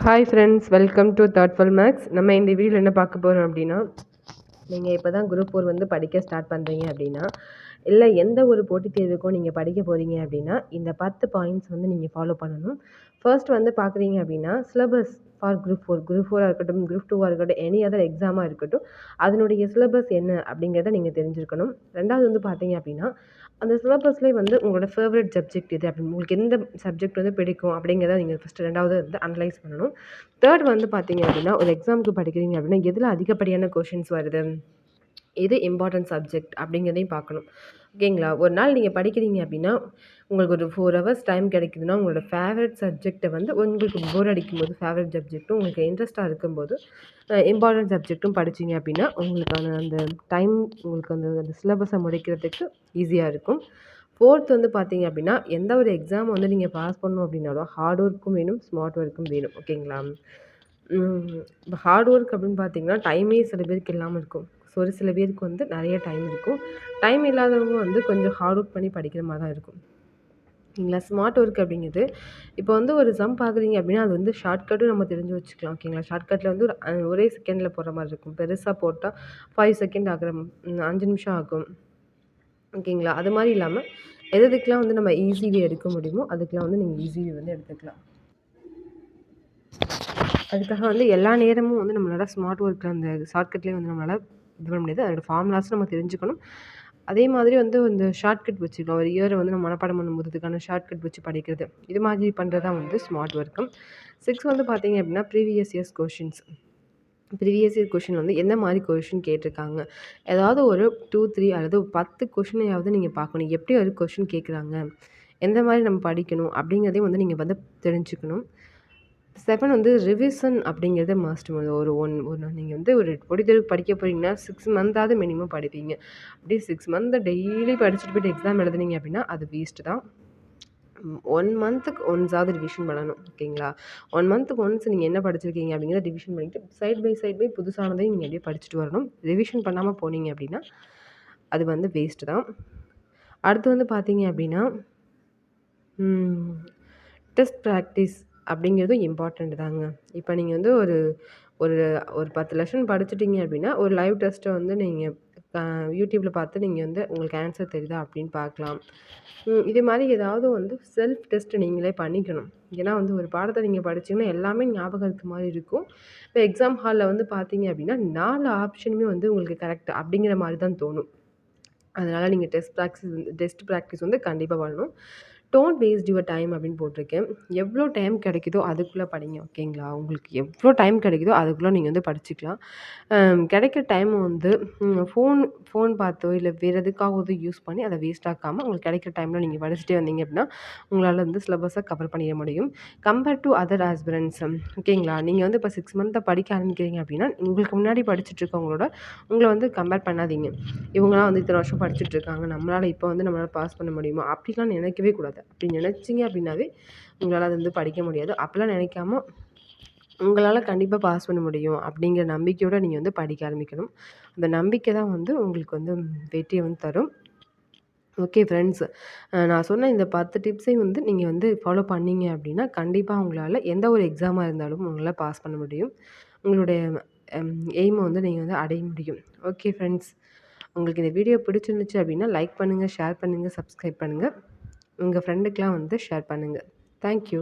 Hi friends, welcome to Thoughtful Max. நம்ம இந்த வீடியோவில் என்ன பார்க்க போகிறோம் அப்படின்னா, நீங்கள் இப்போ தான் குரூப் 4 வந்து படிக்க ஸ்டார்ட் பண்ணுறீங்க அப்படின்னா, இல்லை எந்த ஒரு போட்டித் தேர்வுக்கும் நீங்கள் படிக்க போகிறீங்க அப்படின்னா, இந்த 10 பாயிண்ட்ஸ் வந்து நீங்கள் ஃபாலோ பண்ணணும். ஃபர்ஸ்ட் வந்து பார்க்குறீங்க அப்படின்னா, சிலபஸ் ஃபார் குரூப் 4 இருக்கட்டும், குரூப் 2 இருக்கட்டும், எனி அதர் எக்ஸாமாக இருக்கட்டும், அதனுடைய சிலபஸ் என்ன அப்படிங்கிறத நீங்கள் தெரிஞ்சிருக்கணும். ரெண்டாவது வந்து பார்த்தீங்க அப்படின்னா, அந்த சிலபஸ்லேயே வந்து உங்களோட ஃபேவரட் சப்ஜெக்ட் எது அப்படின்னு உங்களுக்கு எந்த சப்ஜெக்ட் வந்து பிடிக்கும் அப்படிங்கிறத நீங்கள் ஃபஸ்ட்டு ரெண்டாவது வந்து அனலைஸ் பண்ணணும். தேர்ட் வந்து பார்த்தீங்க அப்படின்னா, ஒரு எக்ஸாமுக்கு படிக்கிறீங்க அப்படின்னா, எதில் அதிகப்படியான கொஷின்ஸ் வருது, எது இம்பார்ட்டன்ட் சப்ஜெக்ட் அப்படிங்கிறதையும் பார்க்கணும். ஓகேங்களா? ஒரு நாள் நீங்கள் படிக்கிறீங்க அப்படின்னா, உங்களுக்கு ஒரு 4 ஹவர்ஸ் டைம் கிடைக்குதுன்னா, உங்களோட ஃபேவரட் சப்ஜெக்ட்டை வந்து உங்களுக்கு போர் அடிக்கும்போது ஃபேவரட் சப்ஜெக்ட்டும், உங்களுக்கு இன்ட்ரெஸ்ட்டாக இருக்கும்போது இம்பார்ட்டன்ட் சப்ஜெக்ட்டும் படிச்சீங்க அப்படின்னா, உங்களுக்கான அந்த டைம் உங்களுக்கு அந்த சிலபஸை முடிக்கிறதுக்கு ஈஸியாக இருக்கும். ஃபோர்த் வந்து பார்த்தீங்க அப்படின்னா, எந்த ஒரு எக்ஸாம் வந்து நீங்கள் பாஸ் பண்ணணும் அப்படின்னாலும் ஹார்ட் ஒர்க்கும் வேணும், ஸ்மார்ட் ஒர்க்கும் வேணும். ஓகேங்களா? இப்போ ஹார்ட் ஒர்க் அப்படின்னு பார்த்தீங்கன்னா, டைமே சில பேருக்கு இல்லாமல் இருக்கும். ஸோ ஒரு சில பேருக்கு வந்து நிறைய டைம் இருக்கும். டைம் இல்லாதவங்க வந்து கொஞ்சம் ஹார்ட் ஒர்க் பண்ணி படிக்கிற மாதிரி தான் இருக்கும். ஓகேங்களா? ஸ்மார்ட் ஒர்க் அப்படிங்கிறது இப்போ வந்து ஒரு சம் பார்க்குறீங்க அப்படின்னா, அது வந்து ஷார்ட்கட்டும் நம்ம தெரிஞ்சு வச்சுக்கலாம். ஓகேங்களா? ஷார்ட்கட்டில் வந்து ஒரு ஒரே செகண்டில் போடுற மாதிரி இருக்கும். பெருசாக போட்டால் 5 செகண்ட் ஆகிற 5 நிமிஷம் ஆகும். ஓகேங்களா? அது மாதிரி இல்லாமல் எதுக்கெல்லாம் வந்து நம்ம ஈஸி வே எடுக்க முடியுமோ அதுக்கெலாம் வந்து நீங்கள் ஈஸி வே வந்து எடுத்துக்கலாம். அதுக்காக வந்து எல்லா நேரமும் வந்து நம்மளால் ஸ்மார்ட் ஒர்க்கில் அந்த ஷார்ட்கட்லேயே வந்து நம்மளால் இது பண்ண முடியாது. அதோட ஃபார்முலாஸும் நம்ம தெரிஞ்சுக்கணும். அதே மாதிரி வந்து இந்த ஷார்ட்கட் வச்சுக்கலாம். ஒரு இயரை வந்து நம்ம மனப்பாடம் பண்ணும்போது அதுக்கான ஷார்ட்கட் வச்சு படிக்கிறது. இது மாதிரி பண்ணுறது தான் வந்து ஸ்மார்ட் ஒர்க்கு. 6 வந்து பார்த்தீங்க அப்படின்னா, previous years questions. Previous year question வந்து என்ன மாதிரி கொஷின் கேட்டிருக்காங்க. ஏதாவது ஒரு 2, 3 அல்லது 10 கொஷினையாவது நீங்கள் பார்க்கணும். எப்படி ஒரு கொஷின் கேட்குறாங்க, எந்த மாதிரி நம்ம படிக்கணும் அப்படிங்கிறதையும் வந்து நீங்கள் வந்து தெரிஞ்சுக்கணும். 7 வந்து ரிவிஷன் அப்படிங்கிறது மஸ்ட். ஒரு நீங்கள் வந்து ஒரு பொதுத் தேர்வுக்கு படிக்க போகிறீங்கன்னா 6 மந்த்தாவது மினிமம் படிப்பீங்க. அப்படியே 6 மந்த் டெய்லி படிச்சுட்டு போய்ட்டு எக்ஸாம் எழுதுனீங்க அப்படின்னா அது வேஸ்ட்டு தான். 1 மந்த்துக்கு ஒன்ஸாவது ரிவிஷன் பண்ணணும். ஓகேங்களா? 1 மந்த்துக்கு ஒன்ஸ் நீங்கள் என்ன படிச்சிருக்கீங்க அப்படிங்கிறத ரிவிஷன் பண்ணிவிட்டு சைட் பை புதுசானதையும் நீங்கள் அப்படியே படிச்சுட்டு வரணும். ரிவிஷன் பண்ணாமல் போனீங்க அப்படின்னா அது வந்து வேஸ்ட்டு தான். அடுத்து வந்து பார்த்தீங்க அப்படின்னா, டெஸ்ட் ப்ராக்டிஸ் அப்படிங்கிறதும் இம்பார்ட்டண்ட் தாங்க. இப்போ நீங்கள் வந்து ஒரு ஒரு ஒரு 10 லெசன் படிச்சுட்டீங்க அப்படின்னா, ஒரு லைவ் டெஸ்ட்டை வந்து நீங்கள் யூடியூப்பில் பார்த்து நீங்கள் வந்து உங்களுக்கு ஆன்சர் தெரியுதா அப்படின்னு பார்க்கலாம். இது மாதிரி ஏதாவது வந்து செல்ஃப் டெஸ்ட் நீங்களே பண்ணிக்கணும். ஏன்னா வந்து ஒரு பாடத்தை நீங்கள் படிச்சீங்கன்னா எல்லாமே ஞாபகம் இருக்க மாதிரி இருக்கும். இப்போ எக்ஸாம் ஹாலில் வந்து பார்த்தீங்க அப்படின்னா 4 ஆப்ஷனுமே வந்து உங்களுக்கு கரெக்ட் அப்படிங்கிற மாதிரி தான் தோணும். அதனால் நீங்கள் டெஸ்ட் ப்ராக்டிஸ் வந்து கண்டிப்பாக பண்ணணும். டோன்ட் வேஸ்ட் யுவர் டைம் அப்படின்னு போட்டிருக்கேன். எவ்வளோ டைம் கிடைக்குதோ அதுக்குள்ளே படிங்க. ஓகேங்களா? உங்களுக்கு எவ்வளோ டைம் கிடைக்குதோ அதுக்குள்ளே நீங்கள் வந்து படிச்சுக்கலாம். கிடைக்கிற டைம் வந்து ஃபோன் பார்த்தோ இல்லை வேறு எதுக்காவது யூஸ் பண்ணி அதை வேஸ்ட் ஆக்காமல் உங்களுக்கு கிடைக்கிற டைமில் நீங்கள் படிச்சுட்டே வந்தீங்க அப்படின்னா உங்களால் வந்து சிலபஸை கவர் பண்ணிட முடியும். Compare to other aspirants. ஓகேங்களா? நீங்கள் வந்து இப்போ 6 மந்த்தை படிக்க ஆரம்பிக்கிறீங்க அப்படின்னா உங்களுக்கு முன்னாடி படிச்சுட்டு இருக்கவங்களோட உங்களை வந்து கம்பேர் பண்ணாதீங்க. இவங்கலாம் வந்து இத்தனை வருஷம் படிச்சுட்டு இருக்காங்க, நம்மளால் பாஸ் பண்ண முடியுமா அப்படிலாம் நினைக்கவே கூடாது. அப்படி நினச்சிங்க அப்படின்னாவே உங்களால் அது வந்து படிக்க முடியாது. அப்படிலாம் நினைக்காம உங்களால் கண்டிப்பாக பாஸ் பண்ண முடியும் அப்படிங்கிற நம்பிக்கையோடு நீங்கள் வந்து படிக்க ஆரம்பிக்கணும். அந்த நம்பிக்கை தான் வந்து உங்களுக்கு வந்து வெற்றியை வந்து தரும். ஓகே ஃப்ரெண்ட்ஸ், நான் சொன்ன இந்த 10 டிப்ஸையும் வந்து நீங்கள் வந்து ஃபாலோ பண்ணீங்க அப்படின்னா கண்டிப்பாக உங்களால் எந்த ஒரு எக்ஸாமாக இருந்தாலும் உங்களால் பாஸ் பண்ண முடியும். உங்களுடைய எய்மை வந்து நீங்கள் வந்து அடைய முடியும். ஓகே ஃப்ரெண்ட்ஸ், உங்களுக்கு இந்த வீடியோ பிடிச்சிருந்துச்சு அப்படின்னா லைக் பண்ணுங்கள், ஷேர் பண்ணுங்கள், சப்ஸ்கிரைப் பண்ணுங்கள். உங்கள் ஃப்ரெண்டுக்கெலாம் வந்து ஷேர் பண்ணுங்கள். தேங்க்யூ.